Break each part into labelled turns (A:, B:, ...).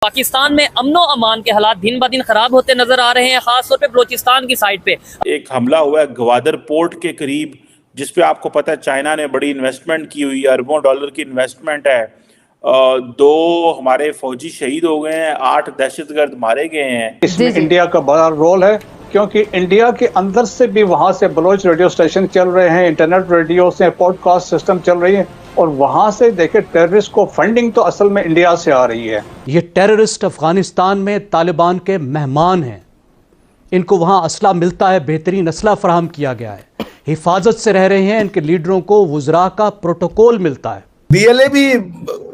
A: पाकिस्तान में अमनो अमान के हालात दिन ब दिन खराब होते नजर आ रहे हैं, खासतौर पे बलोचिस्तान की साइड पे।
B: एक हमला हुआ है ग्वादर पोर्ट के करीब, जिसपे आपको पता है चाइना ने बड़ी इन्वेस्टमेंट की हुई है, अरबों डॉलर की इन्वेस्टमेंट है। 2 हमारे फौजी शहीद हो गए हैं, 8 दहशतगर्द मारे गए हैं।
C: इसमें इंडिया का बड़ा रोल है, क्योंकि इंडिया के अंदर से भी वहां से बलोच रेडियो स्टेशन चल रहे हैं, इंटरनेट रेडियो से पॉडकास्ट सिस्टम चल रही है, और वहां से देखे टेररिस्ट को फंडिंग तो असल में इंडिया से आ रही है।
D: ये टेररिस्ट अफगानिस्तान में तालिबान के मेहमान हैं। इनको वहां असला मिलता है, बेहतरीन असला फराहम किया गया है, हिफाजत से रह रहे हैं। इनके लीडरों को वुज़रा का प्रोटोकॉल मिलता है।
E: बीएलए भी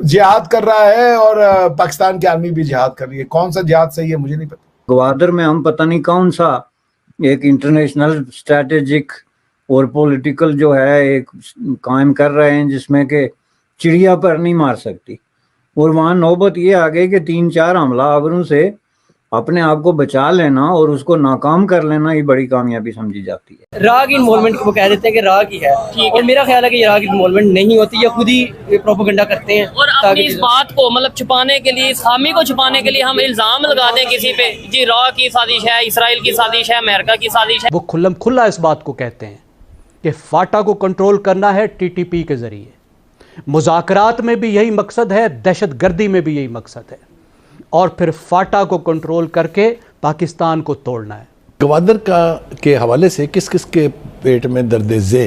E: जिहाद कर रहा है और पाकिस्तान की आर्मी भी जिहाद कर रही है। कौन सा जिहाद सही है मुझे नहीं पता।
F: ग्वादर में हम पता नहीं कौन सा एक इंटरनेशनल स्ट्रैटेजिक और पॉलिटिकल जो है एक कायम कर रहे हैं, जिसमें कि चिड़िया पर नहीं मार सकती। और वहाँ नौबत ये आ गई कि 3-4 हमलावरों से अपने आप को बचा लेना और उसको नाकाम कर लेना ही बड़ी कामयाबी समझी जाती है।
G: राह की इन्वॉल्वमेंट को कह देते हैं कि राह की है, और मेरा ख्याल है कि राह की इन्वॉल्वमेंट नहीं होती, या खुद ही प्रोपेगेंडा करते हैं।
A: और अपनी इस बात को मतलब छुपाने के लिए, इस खामी को छुपाने के लिए हम इल्जाम लगा दें किसी पे, जी रॉ की साजिश है, इसराइल की साजिश है, अमेरिका की साजिश है।
D: वो खुल्लम खुल्ला इस बात को कहते हैं कि फाटा को कंट्रोल करना है टीटीपी के जरिए। मुज़ाकरात में भी यही मकसद है, दहशतगर्दी में भी यही मकसद है, और फिर फाटा को कंट्रोल करके पाकिस्तान को तोड़ना है।
H: ग्वादर के हवाले से किस किस के पेट में दर्द जे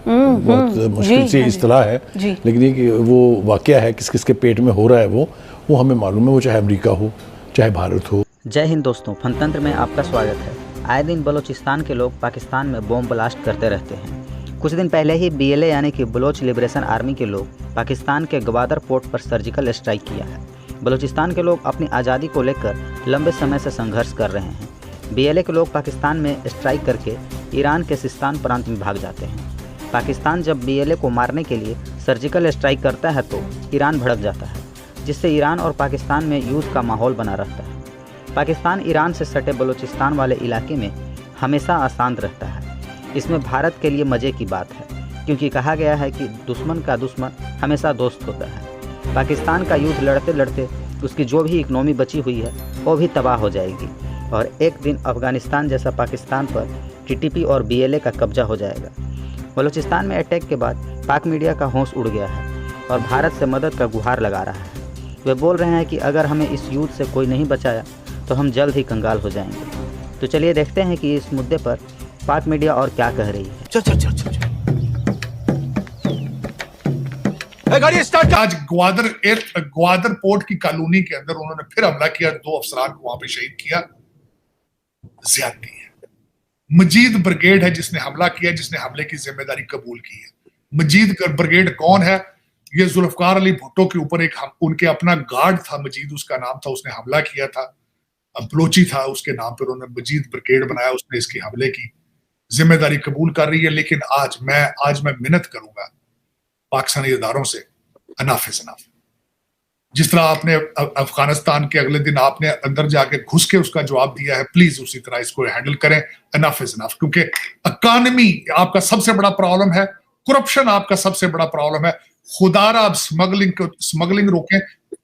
H: बहुत मुश्किल सी इस्तिलाह है, लेकिन ये कि वो वाकया है किस किस के पेट में हो रहा है वो हमें मालूम है, वो चाहे अमेरिका हो चाहे भारत हो।
I: जय हिंद दोस्तों, फनतंत्र में आपका स्वागत है। आए दिन बलोचिस्तान के लोग पाकिस्तान में बॉम्ब ब्लास्ट करते रहते हैं। कुछ दिन पहले ही बीएलए यानी कि बलोच लिबरेशन आर्मी के लोग पाकिस्तान के ग्वादर पोर्ट पर सर्जिकल स्ट्राइक किया है। बलूचिस्तान के लोग अपनी आज़ादी को लेकर लंबे समय से संघर्ष कर रहे हैं। बीएलए के लोग पाकिस्तान में स्ट्राइक करके ईरान के सिस्तान प्रांत में भाग जाते हैं। पाकिस्तान जब बीएलए को मारने के लिए सर्जिकल स्ट्राइक करता है तो ईरान भड़क जाता है, जिससे ईरान और पाकिस्तान में युद्ध का माहौल बना रहता है। पाकिस्तान ईरान से सटे बलूचिस्तान वाले इलाके में हमेशा अशांत रहता है। इसमें भारत के लिए मज़े की बात है, क्योंकि कहा गया है कि दुश्मन का दुश्मन हमेशा दोस्त होता है। पाकिस्तान का युद्ध लड़ते लड़ते उसकी जो भी इकनॉमी बची हुई है वो भी तबाह हो जाएगी, और एक दिन अफ़गानिस्तान जैसा पाकिस्तान पर टीटीपी और बीएलए का कब्जा हो जाएगा। बलूचिस्तान में अटैक के बाद पाक मीडिया का होश उड़ गया है और भारत से मदद का गुहार लगा रहा है। वे बोल रहे हैं कि अगर हमें इस युद्ध से कोई नहीं बचाया तो हम जल्द ही कंगाल हो जाएंगे। तो चलिए देखते हैं कि इस मुद्दे पर पाक मीडिया और क्या कह रही है।
E: चल चल चल चल आज ग्वादर पोर्ट की कॉलोनी के अंदर उन्होंने फिर हमला किया, 2 अफसरान को वहां पे शहीद किया। ज्यादती है। मजीद ब्रिगेड है जिसने हमला किया, जिसने हमले की जिम्मेदारी कबूल की है। मजीद ब्रिगेड कौन है? ये जुल्फकार अली भुट्टो के ऊपर उनके अपना गार्ड था, मजीद उसका नाम था, उसने हमला किया था। बलोची था, उसके नाम पर उन्होंने मजीद ब्रिगेड बनाया, उसने इसकी हमले की जिम्मेदारी कबूल कर रही है। लेकिन आज मैं मिन्नत करूंगा पाकिस्तानी इदारों से, अनफ इज अनफ। जिस तरह आपने अफगानिस्तान के अगले दिन आपने अंदर जाके घुस के उसका जवाब दिया है, प्लीज उसी तरह इसको हैंडल करें। अनफ इज अनफ, क्योंकि इकॉनमी आपका सबसे बड़ा प्रॉब्लम है, करप्शन आपका सबसे बड़ा प्रॉब्लम है। खुदारा आप स्मगलिंग रोकें।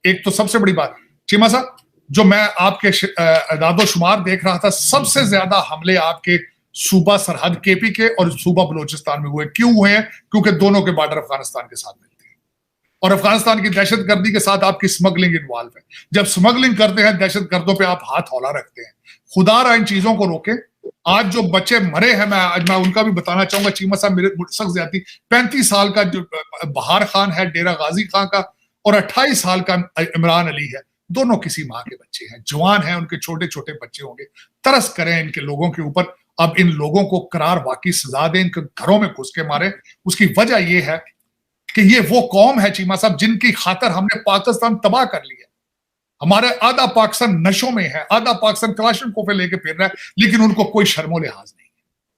E: एक तो सबसे बड़ी बात चीमा साहब, जो मैं आपके अदादो-शुमार देख रहा था, सबसे ज्यादा हमले आपके सूबा सरहद केपी के और सूबा बलूचिस्तान में हुए। क्यों हुए हैं? क्योंकि दोनों के बॉर्डर अफगानिस्तान के साथ मिलते हैं, और अफगानिस्तान की दहशतगर्दी के साथ आपकी स्मगलिंग इन्वॉल्व है। जब स्मगलिंग करते हैं दहशतगर्दों पे आप हाथ हौला रखते हैं। खुदारा इन चीजों को रोके। आज जो बच्चे मरे हैं, मैं उनका भी बताना चाहूंगा। चीमा साहब, मेरे सख्त ज्यादती 35 साल का जो बहार खान है डेरा गाजी खां का, और 28 साल का इमरान अली है, दोनों किसी माँ के बच्चे हैं, जवान हैं, उनके छोटे छोटे बच्चे होंगे। तरस करें इनके लोगों के ऊपर। अब इन लोगों को करार वाकई सजा दें, इनके घरों में घुस के मारे। उसकी वजह यह है कि ये वो कौम है चीमा साहब जिनकी खातर हमने पाकिस्तान तबाह कर लिया। हमारे आधा पाकिस्तान नशों में है, आधा पाकिस्तान कलाशनकोव पे लेके फिर रहा है, लेकिन उनको कोई शर्मो लिहाज नहीं है।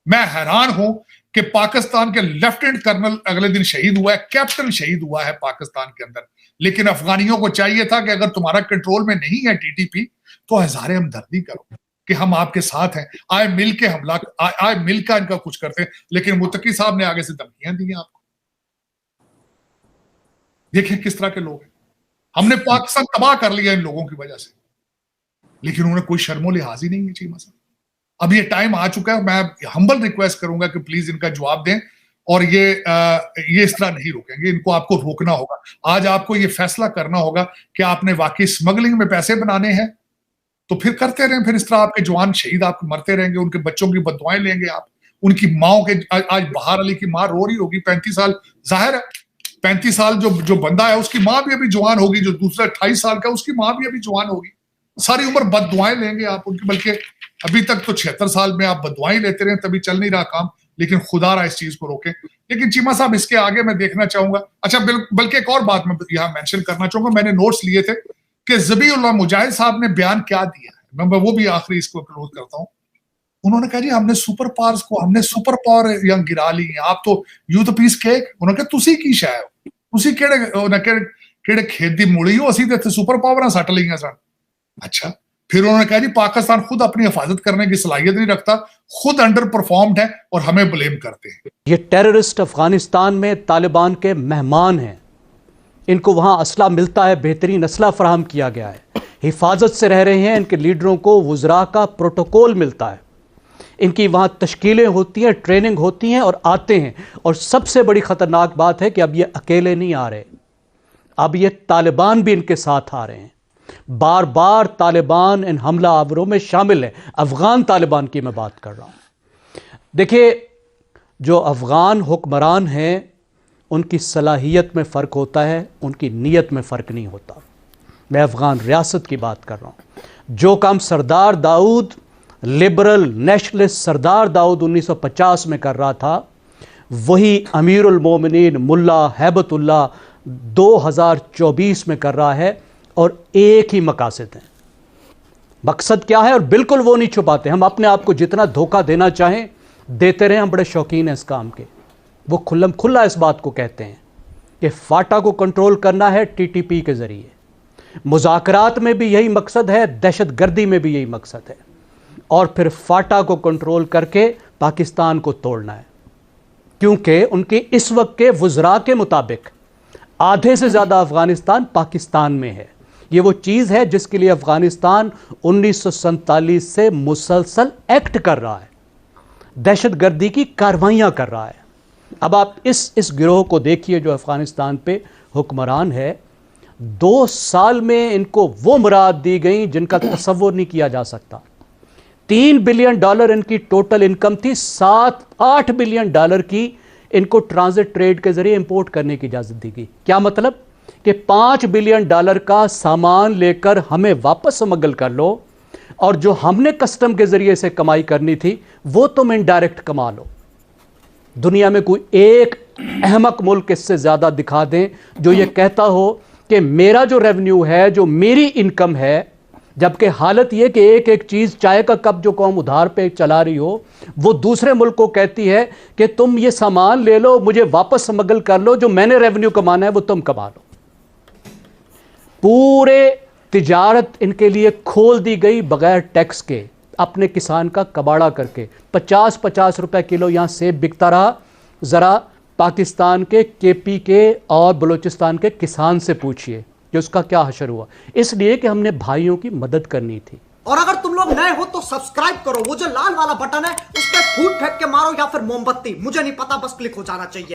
E: मैं हैरान हूं कि पाकिस्तान के लेफ्टिनेंट कर्नल अगले दिन शहीद हुआ है, कैप्टन शहीद हुआ है पाकिस्तान के अंदर। लेकिन अफगानियों को चाहिए था कि अगर तुम्हारा कंट्रोल में नहीं है टीटीपी, तो हजारे हमदर्दी करो कि हम आपके साथ हैं, आए मिल के हमला, आए मिलकर इनका कुछ करते हैं। लेकिन मुत्तकी साहब ने आगे से धमकियां दी आपको। देखिए किस तरह के लोग हैं। हमने पाकिस्तान तबाह कर लिया इन लोगों की वजह से। लेकिन उन्हें कोई शर्मो लिहाज ही नहीं है चीमा साहब। अब ये टाइम आ चुका है, मैं हम्बल रिक्वेस्ट करूंगा कि प्लीज इनका जवाब दें, और ये इस तरह नहीं रोकेंगे, इनको आपको रोकना होगा। आज आपको ये फैसला करना होगा कि आपने वाकई स्मगलिंग में पैसे बनाने हैं तो फिर करते रहें, फिर इस तरह आपके जवान शहीद आपके मरते रहेंगे, उनके बच्चों की बददुआएं लेंगे आप, उनकी माओ के। आज बहार अली की माँ रो रही होगी, 35 साल, जाहिर है 35 साल जो बंदा है उसकी माँ भी अभी जवान होगी, जो दूसरा 28 साल का उसकी माँ भी अभी जवान होगी, सारी उम्र बददुआएं लेंगे आप उनकी। बल्कि अभी तक तो 76 साल में आप बददुआएं लेते रहे, तभी चल नहीं रहा काम, लेकिन खुदा रहा इस चीज को रोके। लेकिन चीमा साहब इसके आगे मैं देखना चाहूंगा, अच्छा बल्कि एक और बात मैं यहाँ मेंशन करना चाहूंगा, मैंने नोट्स लिए थे कि ज़बीउल्लाह मुजाहिद साहब ने बयान क्या दिया है, मैं वो भी आखिरी इसको क्लोज करता हूँ। उन्होंने कहा जी हमने सुपर पावर यहाँ गिरा ली है, आप तो यू तो पीस केक, उन्होंने कहा तुसी की शाय हो, तुसी केड़े खेत दी मुड़ी हो, असी ते सुपर पावर सट ली सन। अच्छा, फिर उन्होंने कहा जी पाकिस्तान खुद अपनी हिफाजत करने की सलाहियत नहीं रखता, खुद अंडर परफॉर्म्ड है और हमें ब्लेम करते हैं।
D: ये टेररिस्ट अफगानिस्तान में तालिबान के मेहमान हैं, इनको वहां असला मिलता है, बेहतरीन असला फराहम किया गया है, हिफाजत से रह रहे हैं, इनके लीडरों को वुज़रा का प्रोटोकॉल मिलता है, इनकी वहां तश्कीलें होती हैं, ट्रेनिंग होती हैं और आते हैं। और सबसे बड़ी ख़तरनाक बात है कि अब ये अकेले नहीं आ रहे, अब ये तालिबान भी इनके साथ आ रहे हैं। बार बार तालिबान इन हमला आवरों में शामिल है, अफगान तालिबान की मैं बात कर रहा हूं। देखिए, जो अफगान हुक्मरान हैं उनकी सलाहियत में फ़र्क होता है, उनकी नीयत में फ़र्क नहीं होता। मैं अफगान रियासत की बात कर रहा हूं। जो काम सरदार दाऊद, लिबरल नेशनलिस्ट सरदार दाऊद 1950 में कर रहा था, वही अमीरुल मोमिनीन मुल्ला हैबतुल्लाह 2024 में कर रहा है, और एक ही मकासद है। मकसद क्या है? और बिल्कुल वो नहीं छुपाते, हम अपने आप को जितना धोखा देना चाहें देते रहे, हम बड़े शौकीन हैं इस काम के। वो खुल्लम खुल्ला इस बात को कहते हैं कि फाटा को कंट्रोल करना है टीटीपी के ज़रिए। मुज़ाकरात में भी यही मकसद है, दहशत गर्दी में भी यही मकसद है, और फिर फाटा को कंट्रोल करके पाकिस्तान को तोड़ना है। क्योंकि उनके इस वक्त के वुज़रा के मुताबिक आधे से ज़्यादा अफ़गानिस्तान पाकिस्तान में है। ये वो चीज़ है जिसके लिए अफ़गानिस्तान 1947 से मुसलसल एक्ट कर रहा है, दहशत गर्दी की कार्रवाइयाँ कर रहा है। अब आप इस गिरोह को देखिए जो अफ़गानिस्तान पे हुक्मरान है। 2 साल में इनको वो मुराद दी गई जिनका तसव्वुर नहीं किया जा सकता। $3 बिलियन इनकी टोटल इनकम थी, 7-8 बिलियन डॉलर की इनको ट्रांजिट ट्रेड के जरिए इंपोर्ट करने की इजाज़त दी गई। क्या मतलब कि $5 बिलियन का सामान लेकर हमें वापस स्मगल कर लो, और जो हमने कस्टम के जरिए से कमाई करनी थी वो तुम इनडायरेक्ट कमा लो। दुनिया में कोई एक अहमक मुल्क इससे ज़्यादा दिखा दें जो ये कहता हो कि मेरा जो रेवेन्यू है, जो मेरी इनकम है, जबकि हालत ये कि एक एक चीज़, चाय का कप जो कौम उधार पे चला रही हो, वो दूसरे मुल्क को कहती है कि तुम ये सामान ले लो, मुझे वापस स्मगल कर लो, जो मैंने रेवेन्यू कमाना है वो तुम कमा लो। पूरे तिजारत इनके लिए खोल दी गई बगैर टैक्स के, अपने किसान का कबाड़ा करके। 50-50 रुपए किलो यहाँ सेब बिकता रहा। ज़रा पाकिस्तान के KP के और बलूचिस्तान के किसान से पूछिए कि उसका क्या हशर हुआ, इसलिए कि हमने भाइयों की मदद करनी थी।
J: और अगर तुम लोग नए हो तो सब्सक्राइब करो, वो जो लाल वाला बटन है उस पर फूट फेंक के मारो या फिर मोमबत्ती, मुझे नहीं पता, बस क्लिक हो जाना चाहिए।